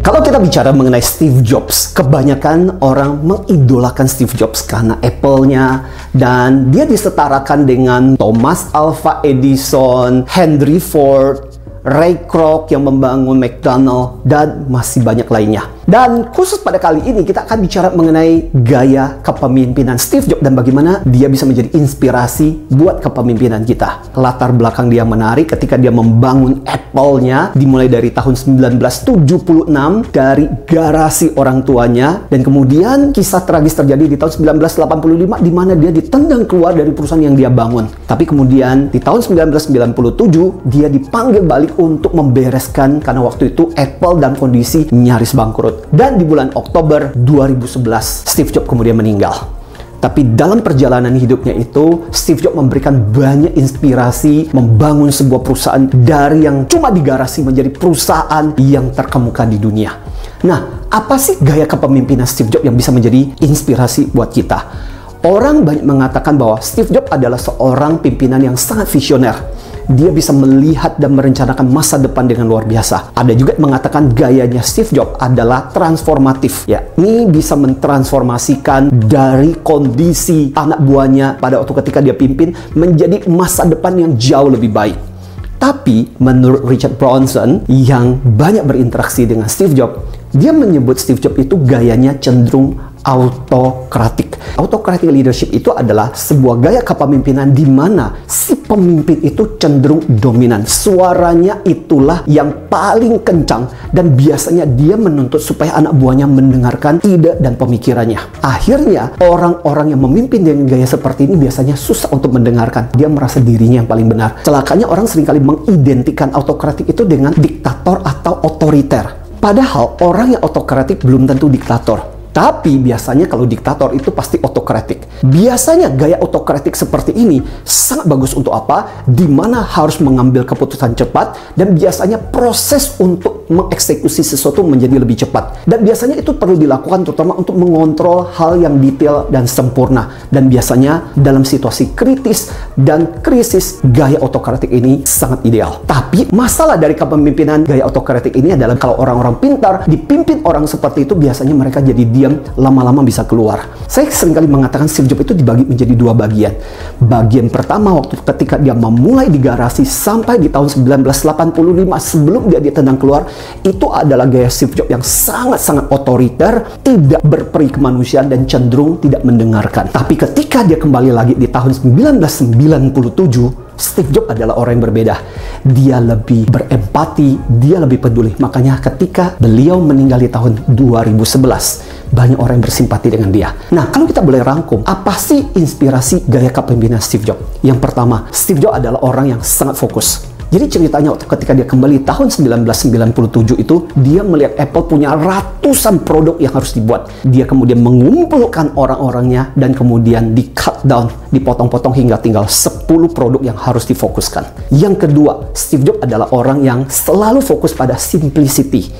Kalau kita bicara mengenai Steve Jobs, kebanyakan orang mengidolakan Steve Jobs karena Apple-nya, dan dia disetarakan dengan Thomas Alva Edison, Henry Ford, Ray Kroc yang membangun McDonald, dan masih banyak lainnya. Dan khusus pada kali ini kita akan bicara mengenai gaya kepemimpinan Steve Jobs dan bagaimana dia bisa menjadi inspirasi buat kepemimpinan kita. Latar belakang dia menarik ketika dia membangun Apple-nya dimulai dari tahun 1976 dari garasi orang tuanya, dan kemudian kisah tragis terjadi di tahun 1985 di mana dia ditendang keluar dari perusahaan yang dia bangun. Tapi kemudian di tahun 1997 dia dipanggil balik untuk membereskan karena waktu itu Apple dalam kondisi nyaris bangkrut. Dan di bulan Oktober 2011 Steve Jobs kemudian meninggal. Tapi dalam perjalanan hidupnya itu, Steve Jobs memberikan banyak inspirasi membangun sebuah perusahaan dari yang cuma di garasi menjadi perusahaan yang terkemuka di dunia. Nah, apa sih gaya kepemimpinan Steve Jobs yang bisa menjadi inspirasi buat kita? Orang banyak mengatakan bahwa Steve Jobs adalah seorang pimpinan yang sangat visioner. Dia bisa melihat dan merencanakan masa depan dengan luar biasa. Ada juga yang mengatakan gayanya Steve Jobs adalah transformatif. Ya, ini bisa mentransformasikan dari kondisi anak buahnya pada waktu ketika dia pimpin menjadi masa depan yang jauh lebih baik. Tapi menurut Richard Branson yang banyak berinteraksi dengan Steve Jobs, dia menyebut Steve Jobs itu gayanya cenderung autokratik. Autokratik leadership itu adalah sebuah gaya kepemimpinan di mana si pemimpin itu cenderung dominan. Suaranya itulah yang paling kencang dan biasanya dia menuntut supaya anak buahnya mendengarkan ide dan pemikirannya. Akhirnya orang-orang yang memimpin dengan gaya seperti ini biasanya susah untuk mendengarkan. Dia merasa dirinya yang paling benar. Celakanya orang seringkali mengidentikan autokratik itu dengan diktator atau otoriter. Padahal orang yang autokratik belum tentu diktator. Tapi biasanya kalau diktator itu pasti otokratik. Biasanya gaya otokratik seperti ini sangat bagus untuk apa? Di mana harus mengambil keputusan cepat dan biasanya proses untuk mengeksekusi sesuatu menjadi lebih cepat. Dan biasanya itu perlu dilakukan terutama untuk mengontrol hal yang detail dan sempurna. Dan biasanya dalam situasi kritis dan krisis, gaya otokratik ini sangat ideal. Tapi masalah dari kepemimpinan gaya otokratik ini adalah kalau orang-orang pintar dipimpin orang seperti itu, biasanya mereka jadi diam, lama-lama bisa keluar. Saya seringkali mengatakan Steve Jobs itu dibagi menjadi dua bagian. Bagian pertama waktu ketika dia memulai di garasi sampai di tahun 1985 sebelum dia ditendang keluar, itu adalah gaya Steve Jobs yang sangat-sangat otoriter, tidak berperi kemanusiaan dan cenderung tidak mendengarkan. Tapi ketika dia kembali lagi di tahun 1997, Steve Jobs adalah orang yang berbeda. Dia lebih berempati, dia lebih peduli. Makanya ketika beliau meninggal di tahun 2011, banyak orang yang bersimpati dengan dia. Nah, kalau kita boleh rangkum, apa sih inspirasi gaya kepemimpinan Steve Jobs? Yang pertama, Steve Jobs adalah orang yang sangat fokus. Jadi ceritanya ketika dia kembali tahun 1997 itu, dia melihat Apple punya ratusan produk yang harus dibuat. Dia kemudian mengumpulkan orang-orangnya dan kemudian di cut down, dipotong-potong hingga tinggal 10 produk yang harus difokuskan. Yang kedua, Steve Jobs adalah orang yang selalu fokus pada simplicity.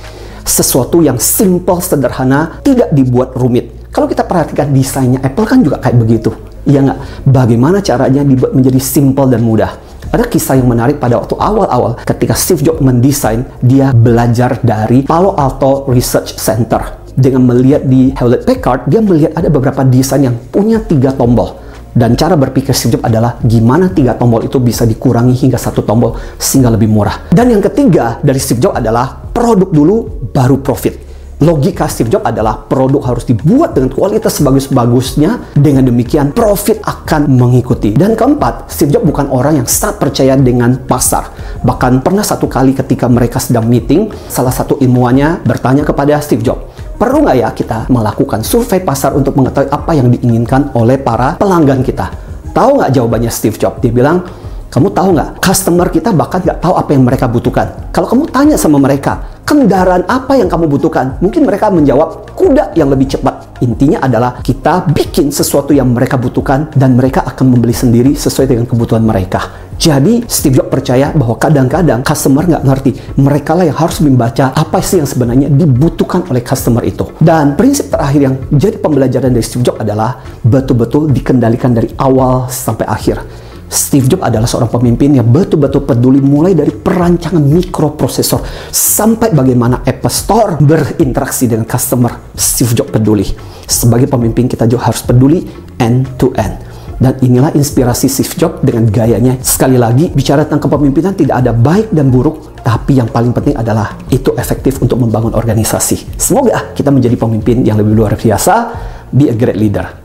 Sesuatu yang simple, sederhana, tidak dibuat rumit. Kalau kita perhatikan desainnya Apple kan juga kayak begitu. Iya nggak? Bagaimana caranya dibuat menjadi simple dan mudah. Ada kisah yang menarik pada waktu awal-awal ketika Steve Jobs mendesain, dia belajar dari Palo Alto Research Center. Dengan melihat di Hewlett Packard, dia melihat ada beberapa desain yang punya 3 tombol. Dan cara berpikir Steve Jobs adalah gimana 3 tombol itu bisa dikurangi hingga 1 tombol sehingga lebih murah. Dan yang ketiga dari Steve Jobs adalah produk dulu baru profit. Logika Steve Jobs adalah produk harus dibuat dengan kualitas sebagus-bagusnya, dengan demikian profit akan mengikuti. Dan keempat, Steve Jobs bukan orang yang sangat percaya dengan pasar. Bahkan pernah satu kali ketika mereka sedang meeting, salah satu ilmuwannya bertanya kepada Steve Jobs, perlu nggak ya kita melakukan survei pasar untuk mengetahui apa yang diinginkan oleh para pelanggan kita? Tahu nggak jawabannya Steve Jobs? Dia bilang, kamu tahu nggak, customer kita bahkan nggak tahu apa yang mereka butuhkan. Kalau kamu tanya sama mereka, kendaraan apa yang kamu butuhkan? Mungkin mereka menjawab, kuda yang lebih cepat. Intinya adalah kita bikin sesuatu yang mereka butuhkan dan mereka akan membeli sendiri sesuai dengan kebutuhan mereka. Jadi Steve Jobs percaya bahwa kadang-kadang customer nggak ngerti. Mereka lah yang harus membaca apa sih yang sebenarnya dibutuhkan oleh customer itu. Dan prinsip terakhir yang jadi pembelajaran dari Steve Jobs adalah betul-betul dikendalikan dari awal sampai akhir. Steve Jobs adalah seorang pemimpin yang betul-betul peduli, mulai dari perancangan mikroprosesor sampai bagaimana Apple Store berinteraksi dengan customer. Steve Jobs peduli. Sebagai pemimpin kita juga harus peduli end to end. Dan inilah inspirasi Steve Jobs dengan gayanya. Sekali lagi, bicara tentang kepemimpinan tidak ada baik dan buruk, tapi yang paling penting adalah itu efektif untuk membangun organisasi. Semoga kita menjadi pemimpin yang lebih luar biasa. Be a great leader.